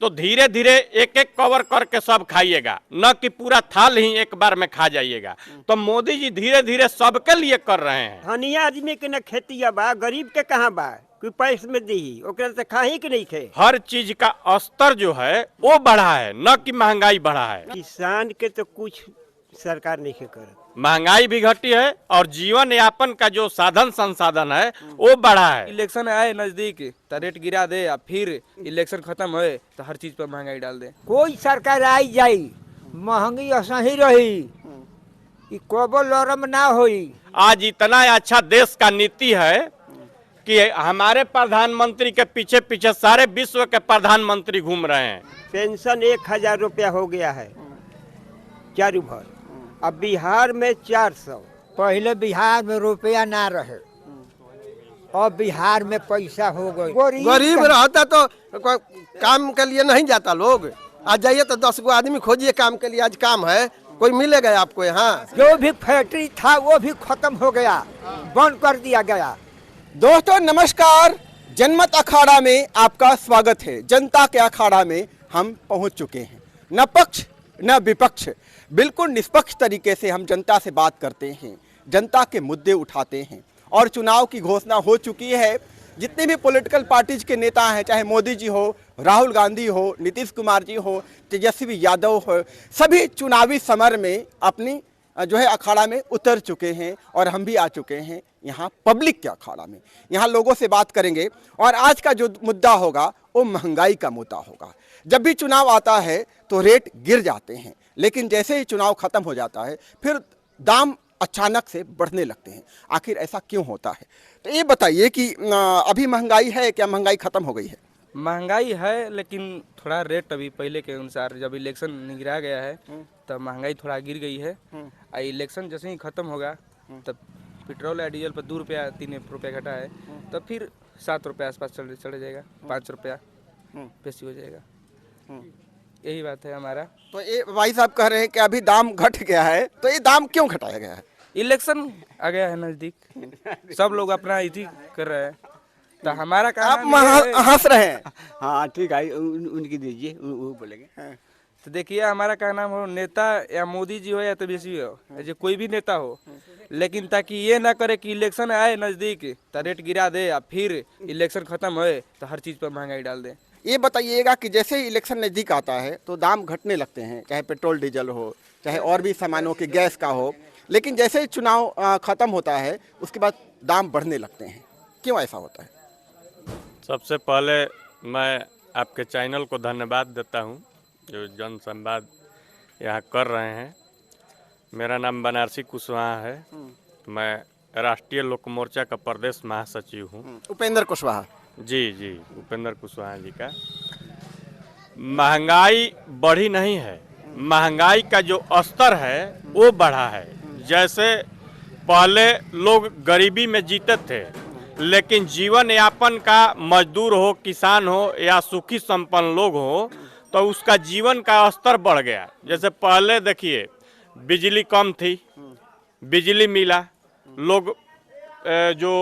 तो धीरे धीरे एक एक कवर करके सब खाइएगा, न कि पूरा थाल ही एक बार में खा जाइएगा। तो मोदी जी धीरे धीरे सबके लिए कर रहे हैं। धनिया आदमी के न खेती बा, गरीब के कहाँ बा, कोई पैसे में दी ओकरे से खाही के नहीं खे। हर चीज का स्तर जो है वो बढ़ा है, न कि महंगाई बढ़ा है। किसान के तो कुछ सरकार नहीं के कर, महंगाई भी घटी है और जीवन यापन का जो साधन संसाधन है वो बढ़ा है। इलेक्शन आए नजदीक तो रेट गिरा दे, या फिर इलेक्शन खत्म होए तो हर चीज पर महंगाई डाल दे। कोई सरकार आई जाई महंगी ऐसा ही रही, कबो लरम ना होई। आज इतना अच्छा देश का नीति है कि हमारे प्रधानमंत्री के पीछे पीछे सारे विश्व के प्रधानमंत्री घूम रहे हैं। पेंशन 1000 रुपया हो गया है चारू भर, अब बिहार में 400। पहले बिहार में रुपया ना रहे, अब बिहार में पैसा हो गई। गरीब रहता तो काम के लिए नहीं जाता लोग। आज जाइए तो 10 गो आदमी खोजिए काम के लिए, आज काम है कोई मिलेगा आपको यहाँ? जो भी फैक्ट्री था वो भी खत्म हो गया, बंद कर दिया गया। दोस्तों नमस्कार, जनमत अखाड़ा में आपका स्वागत है। जनता के अखाड़ा में हम पहुंच चुके हैं। न पक्ष न विपक्ष, बिल्कुल निष्पक्ष तरीके से हम जनता से बात करते हैं, जनता के मुद्दे उठाते हैं। और चुनाव की घोषणा हो चुकी है। जितने भी पॉलिटिकल पार्टीज के नेता हैं, चाहे मोदी जी हो, राहुल गांधी हो, नीतीश कुमार जी हो, तेजस्वी यादव हो, सभी चुनावी समर में अपनी जो है अखाड़ा में उतर चुके हैं। और हम भी आ चुके हैं यहाँ पब्लिक के अखाड़ा में। यहाँ लोगों से बात करेंगे और आज का जो मुद्दा होगा वो महंगाई का मुद्दा होगा। जब भी चुनाव आता है तो रेट गिर जाते हैं, लेकिन जैसे ही चुनाव खत्म हो जाता है फिर दाम अचानक से बढ़ने लगते हैं। आखिर ऐसा क्यों होता है? तो ये बताइए कि अभी महंगाई है क्या, महंगाई खत्म हो गई है? महंगाई है, लेकिन थोड़ा रेट अभी पहले के अनुसार, जब इलेक्शन गिरा गया है तब महंगाई थोड़ा गिर गई है। और इलेक्शन जैसे ही खत्म होगा तब पेट्रोल या डीजल पर 2 रुपया 3 रुपया घटा है, तब फिर 7 रुपये आसपास चढ़ जाएगा, 5 रुपया बेसी हो जाएगा। यही बात है हमारा। तो ये भाई साहब कह रहे हैं कि अभी दाम घट गया है, तो ये दाम क्यों घटाया गया है? इलेक्शन आ गया है नजदीक, सब लोग अपना इसी कर रहे हैं, तो हमारा आप कहना हंस रहे हैं। हाँ ठीक है, उनकी दीजिए, वो बोलेंगे। तो देखिए, हमारा कहना हो नेता या मोदी जी हो या तो बीसी हो, जो कोई भी नेता हो, लेकिन ताकि ये ना करे कि इलेक्शन आए नजदीक तो रेट गिरा दे, या फिर इलेक्शन खत्म होए तो हर चीज पर महंगाई डाल दे। ये बताइएगा कि जैसे ही इलेक्शन नज़दीक आता है तो दाम घटने लगते हैं, चाहे पेट्रोल डीजल हो, चाहे और भी सामानों के गैस का हो, लेकिन जैसे ही चुनाव ख़त्म होता है उसके बाद दाम बढ़ने लगते हैं। क्यों ऐसा होता है? सबसे पहले मैं आपके चैनल को धन्यवाद देता हूं जो जन संवाद यहाँ कर रहे हैं। मेरा नाम बनारसी कुशवाहा है, मैं राष्ट्रीय लोक मोर्चा का प्रदेश महासचिव हूँ। उपेंद्र कुशवाहा जी, उपेंद्र कुशवाहा जी का। महंगाई बढ़ी नहीं है, महंगाई का जो स्तर है वो बढ़ा है। जैसे पहले लोग गरीबी में जीते थे, लेकिन जीवन यापन का मजदूर हो, किसान हो या सुखी संपन्न लोग हो, तो उसका जीवन का स्तर बढ़ गया। जैसे पहले देखिए बिजली कम थी, बिजली मिला, लोग जो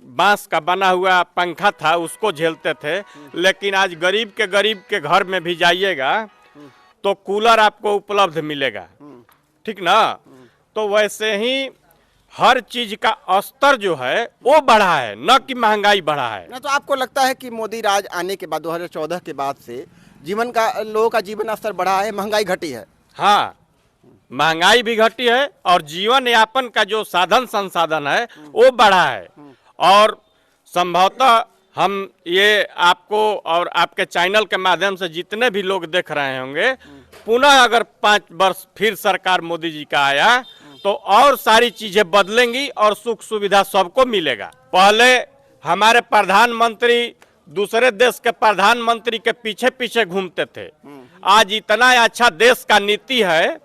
बांस का बना हुआ पंखा था उसको झेलते थे, लेकिन आज गरीब के घर में भी जाइएगा तो कूलर आपको उपलब्ध मिलेगा, ठीक ना? तो वैसे ही हर चीज का स्तर जो है वो बढ़ा है, न कि महंगाई बढ़ा है। ना तो आपको लगता है कि मोदी राज आने के बाद 2014 के बाद से लोगों का जीवन स्तर बढ़ा है, महंगाई घटी है? हाँ, महंगाई भी घटी है और जीवन यापन का जो साधन संसाधन है वो बढ़ा है। और संभवतः हम ये आपको और आपके चैनल के माध्यम से जितने भी लोग देख रहे होंगे, पुनः अगर 5 वर्ष फिर सरकार मोदी जी का आया तो और सारी चीजें बदलेंगी और सुख सुविधा सबको मिलेगा। पहले हमारे प्रधानमंत्री दूसरे देश के प्रधानमंत्री के पीछे पीछे घूमते थे। आज इतना अच्छा देश का नीति है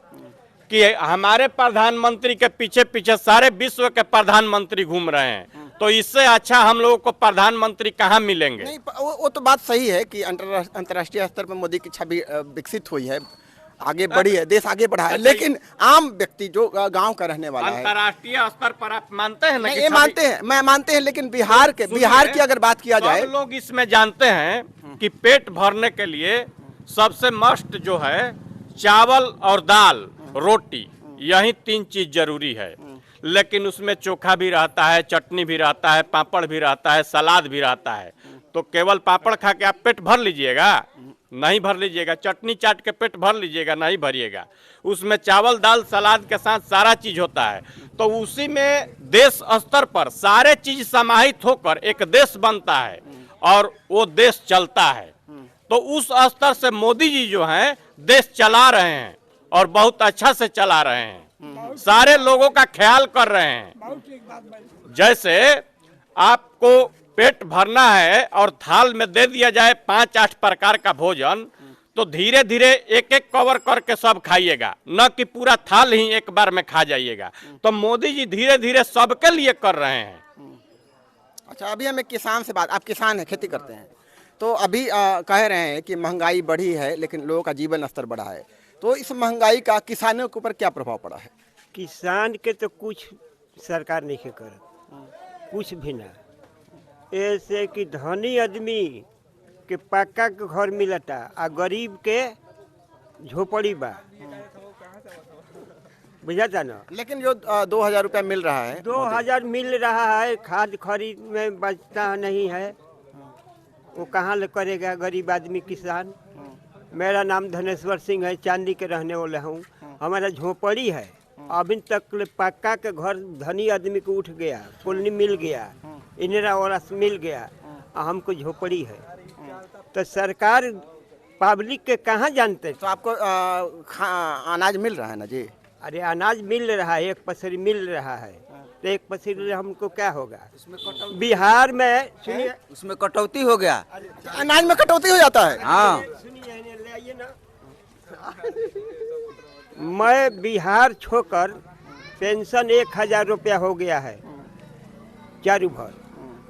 कि हमारे प्रधानमंत्री के पीछे पीछे सारे विश्व के प्रधानमंत्री घूम रहे हैं। तो इससे अच्छा हम लोगों को प्रधानमंत्री कहाँ मिलेंगे? नहीं, वो तो बात सही है कि अंतर्राष्ट्रीय स्तर पर मोदी की छवि विकसित हुई है। आगे बढ़ी है, देश आगे बढ़ा है, लेकिन आम व्यक्ति जो गांव का रहने वाला है, अंतर्राष्ट्रीय स्तर पर आप मानते हैं ना नहीं, कि ये मानते हैं, मैं मानते हैं, लेकिन बिहार की अगर बात किया जाए, सब लोग इसमें जानते हैं कि पेट भरने के लिए सबसे मस्ट जो है चावल और दाल, रोटी, यही 3 चीज जरूरी है। लेकिन उसमें चोखा भी रहता है, चटनी भी रहता है, पापड़ भी रहता है, सलाद भी रहता है। तो केवल पापड़ खा के आप पेट भर लीजिएगा? नहीं भर लीजिएगा। चटनी चाट के पेट भर लीजिएगा? नहीं भरिएगा। उसमें चावल दाल सलाद के साथ सारा चीज होता है। तो उसी में देश स्तर पर सारे चीज समाहित होकर एक देश बनता है और वो देश चलता है। तो उस स्तर से मोदी जी जो हैं देश चला रहे हैं और बहुत अच्छा से चला रहे हैं, सारे लोगों का ख्याल कर रहे हैं। जैसे आपको पेट भरना है और थाल में दे दिया जाए 5-8 प्रकार का भोजन, तो धीरे धीरे एक एक कवर करके सब खाइएगा, न कि पूरा थाल ही एक बार में खा जाइएगा। तो मोदी जी धीरे धीरे सबके लिए कर रहे हैं। अच्छा, अभी हमें किसान से बात, आप किसान हैं, खेती करते हैं, तो अभी कह रहे हैं कि महंगाई बढ़ी है लेकिन लोगों का जीवन स्तर बढ़ा है, तो इस महंगाई का किसानों के ऊपर क्या प्रभाव पड़ा है? किसान के तो कुछ सरकार नहीं के कर, कुछ भी ना। ऐसे कि धनी आदमी के पक्का के घर मिलता आ गरीब के झोपड़ी बा, बुझाता ना। लेकिन जो 2000 रुपया मिल रहा है, 2000 मिल रहा है, खाद खरीद में बचता नहीं है, वो कहाँ ले करेगा गरीब आदमी किसान। मेरा नाम धनेश्वर सिंह है, चांदी के रहने वाला हूँ। हमारा झोपड़ी है, अभी तक पक्का के घर धनी आदमी को उठ गया, कॉलोनी मिल गया, इंदिरा आवास मिल गया, हमको झोपड़ी है। तो सरकार पब्लिक के कहाँ जानते। तो आपको अनाज मिल रहा है ना जी? अरे अनाज मिल रहा है, 1 पसेरी मिल रहा है, तो 1 पसेरी हमको क्या होगा? बिहार में सुनिए, उसमें कटौती हो गया, अनाज में कटौती हो जाता है। हाँ, सुनिए ले आइए ना। मैं बिहार छोड़कर पेंशन 1000 रुपया हो गया है चारू भर।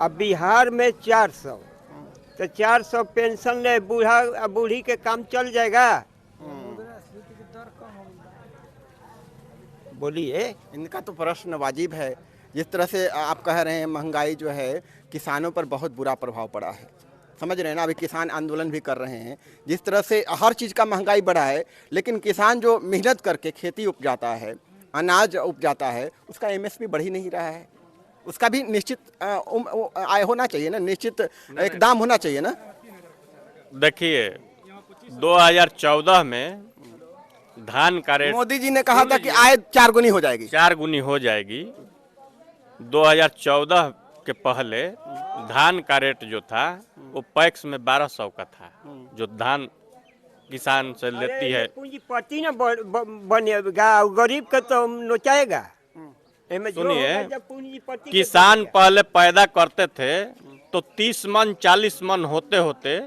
अब बिहार में 400, तो 400 पेंशन ले बूढ़ा बूढ़ी के काम चल जाएगा? बोलिए। इनका तो प्रश्न वाजिब है। जिस तरह से आप कह रहे हैं महंगाई जो है किसानों पर बहुत बुरा प्रभाव पड़ा है, समझ रहे हैं ना। अभी किसान आंदोलन भी कर रहे हैं। जिस तरह से हर चीज़ का महंगाई बढ़ा है, लेकिन किसान जो मेहनत करके खेती उपजाता है, अनाज उपजाता है, उसका एमएसपी बढ़ ही नहीं रहा है। उसका भी निश्चित आय होना चाहिए ना, निश्चित एक दाम होना चाहिए ना। देखिए 2014 में धान का रेट, मोदी जी ने कहा था कि आय 4 गुनी हो जाएगी। 4 गुनी हो जाएगी। 2014 के पहले धान का रेट जो था वो पैक्स में 1200 का था, जो धान किसान से लेती है। पूंजीपति ना बनेगा, गरीब का तो नोचाएगा। सुनिए, किसान पहले पैदा करते थे तो 30 मन 40 मन होते होते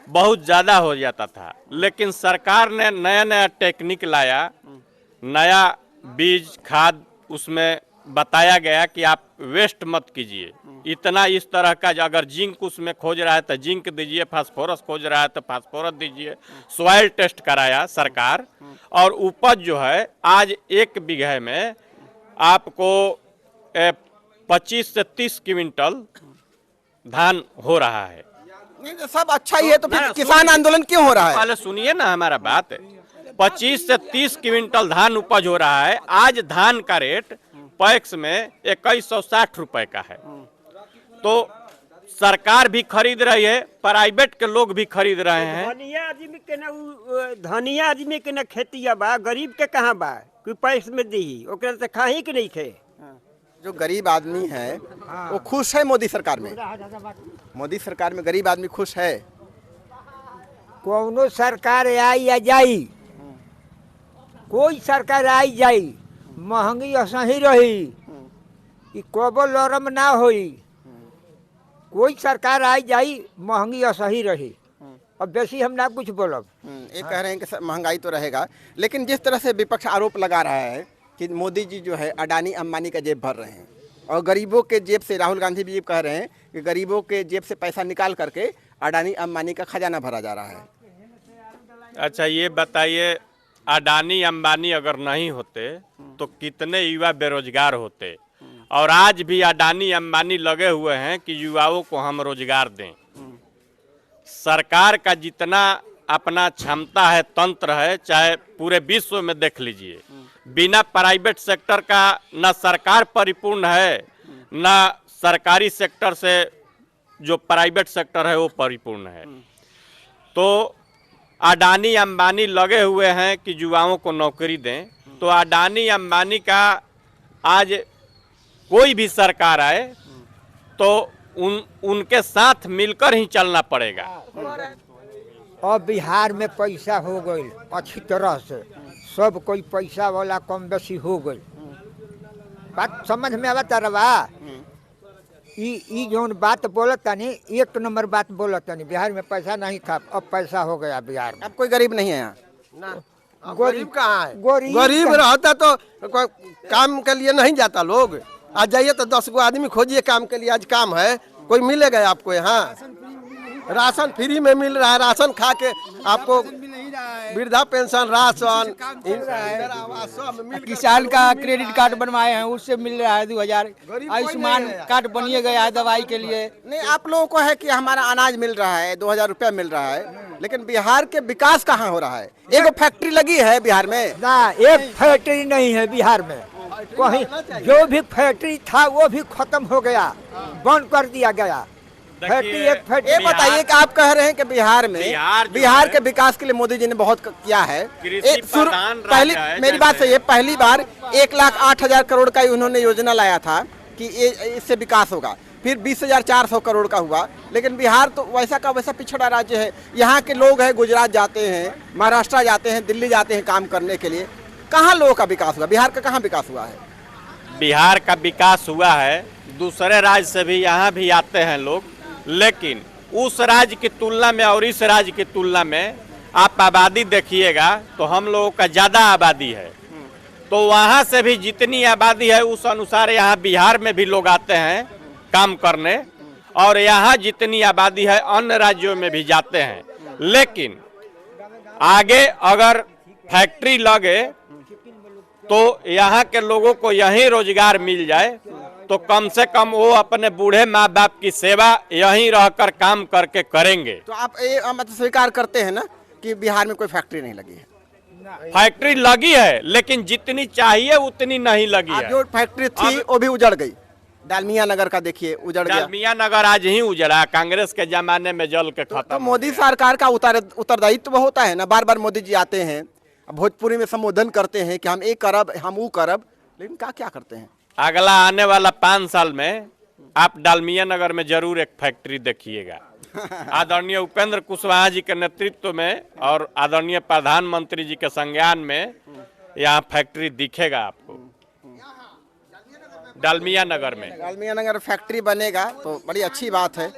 बहुत ज़्यादा हो जाता था, लेकिन सरकार ने नया नया टेक्निक लाया, नया बीज खाद उसमें बताया गया कि आप वेस्ट मत कीजिए इतना। इस तरह का अगर जिंक उसमें खोज रहा है तो जिंक दीजिए, फास्फोरस खोज रहा है तो फास्फोरस दीजिए। सॉइल टेस्ट कराया सरकार, और उपज जो है आज 1 बीघे में आपको 25 से 30 क्विंटल धान हो रहा है। नहीं, सब अच्छा ही है, तो फिर किसान आंदोलन क्यों हो रहा है? पहले सुनिए ना हमारा बात। 25 से 30 क्विंटल धान उपज हो रहा है। आज धान का रेट पैक्स में 2160 रुपए का है। तो सरकार भी खरीद रही है, प्राइवेट के लोग भी खरीद रहे हैं। धनिया आदमी के ना खेती बा, गरीब के कहाँ बा? कोई पैस में दी ओकरा से खाही के नहीं थे। जो गरीब आदमी है वो खुश है मोदी सरकार में? मोदी सरकार में गरीब आदमी खुश है? कौनो सरकार आई या जाई, कोई सरकार आई जाई, महंगी असही रही, कबो लरम ना होई। कोई सरकार आई जाई, महंगी असही रही। अब बेसी हम ना कुछ बोलब। ये कह रहे हैं कि महंगाई तो रहेगा, लेकिन जिस तरह से विपक्ष आरोप लगा रहा है कि मोदी जी जो है अडानी अंबानी का जेब भर रहे हैं, और गरीबों के जेब से, राहुल गांधी भी ये कह रहे हैं कि गरीबों के जेब से पैसा निकाल करके अडानी अंबानी का खजाना भरा जा रहा है। अच्छा ये बताइए, अडानी अंबानी अगर नहीं होते तो कितने युवा बेरोजगार होते, और आज भी अडानी अंबानी लगे हुए हैं कि युवाओं को हम रोजगार दें। सरकार का जितना अपना क्षमता है, तंत्र है, चाहे पूरे विश्व में देख लीजिए, बिना प्राइवेट सेक्टर का न सरकार परिपूर्ण है, न सरकारी सेक्टर से जो प्राइवेट सेक्टर है वो परिपूर्ण है। तो अडानी अंबानी लगे हुए हैं कि युवाओं को नौकरी दें, तो अडानी अंबानी का आज कोई भी सरकार आए तो उनके साथ मिलकर ही चलना पड़ेगा। अब बिहार में पैसा हो गई अच्छी तरह से, सब कोई पैसा वाला कम बेसी हो गई। बात समझ में आवता रवा? ई जौन बात बोलत तनी, एक नंबर बात बोलत तनी, बिहार में पैसा नहीं था, अब पैसा हो गया बिहार में। अब कोई गरीब नहीं है यहाँ ना। गरीब कहाँ है? गरीब रहता तो काम के लिए नहीं जाता लोग। आज जाइए तो 10 गो आदमी खोजिए काम के लिए, आज काम है कोई मिलेगा आपको यहाँ? राशन फ्री में मिल रहा है, राशन खा के आपको वृद्धा पेंशन, राशन, किसान का क्रेडिट कार्ड बनवाए हैं, उससे मिल रहा है 2000। आयुष्मान कार्ड बनिए गया है दवाई के लिए। नहीं, आप लोगों को है कि हमारा अनाज मिल रहा है, 2000 रुपया मिल रहा है, लेकिन बिहार के विकास कहाँ हो रहा है? एक फैक्ट्री लगी है बिहार में ना, एक फैक्ट्री नहीं है बिहार में। कहीं जो भी फैक्ट्री था वो भी खत्म हो गया, बंद कर दिया गया। फैक्ट्री एक फैक्ट्री। ये बताइए कि आप कह रहे हैं कि बिहार में बिहार के विकास के लिए मोदी जी ने बहुत किया है। पहली मेरी बात सही है, पहली बार 1,08,000 करोड़ का उन्होंने योजना लाया था कि इससे विकास होगा, फिर 20,400 करोड़ का हुआ, लेकिन बिहार तो वैसा का वैसा पिछड़ा राज्य है। यहाँ के लोग हैं गुजरात जाते हैं, महाराष्ट्र जाते हैं, दिल्ली जाते हैं काम करने के लिए। कहाँ लोगों का विकास हुआ? बिहार का कहाँ विकास हुआ है? बिहार का विकास हुआ है, दूसरे राज्य से भी यहाँ भी आते हैं लोग, लेकिन उस राज्य की तुलना में और इस राज्य की तुलना में आप आबादी देखिएगा तो हम लोगों का ज़्यादा आबादी है, तो वहाँ से भी जितनी आबादी है उस अनुसार यहाँ बिहार में भी लोग आते हैं काम करने, और यहाँ जितनी आबादी है अन्य राज्यों में भी जाते हैं। लेकिन आगे अगर फैक्ट्री लगे तो यहाँ के लोगों को यहीं रोजगार मिल जाए, तो कम से कम वो अपने बूढ़े माँ बाप की सेवा यहीं रहकर काम करके करेंगे। तो आप ये मतलब स्वीकार करते हैं ना कि बिहार में कोई फैक्ट्री नहीं लगी है? फैक्ट्री लगी है, लेकिन जितनी चाहिए उतनी नहीं लगी है। जो फैक्ट्री थी वो भी उजड़ गई। डालमिया नगर का देखिए, उजड़ गया। डालमिया नगर आज ही उजड़ा, कांग्रेस के जमाने में जल के खत्म। तो मोदी सरकार का उत्तरदायित्व होता है ना। बार बार मोदी जी आते हैं, भोजपुरी में संबोधन करते हैं कि हम ये करब, हम वो करब, लेकिन क्या करते हैं? अगला आने वाला 5 साल में आप डालमिया नगर में जरूर एक फैक्ट्री देखिएगा। आदरणीय उपेंद्र कुशवाहा जी के नेतृत्व में और आदरणीय प्रधानमंत्री जी के संज्ञान में यहाँ फैक्ट्री दिखेगा आपको। डालमिया नगर में डालमिया नगर फैक्ट्री बनेगा तो बड़ी अच्छी बात है।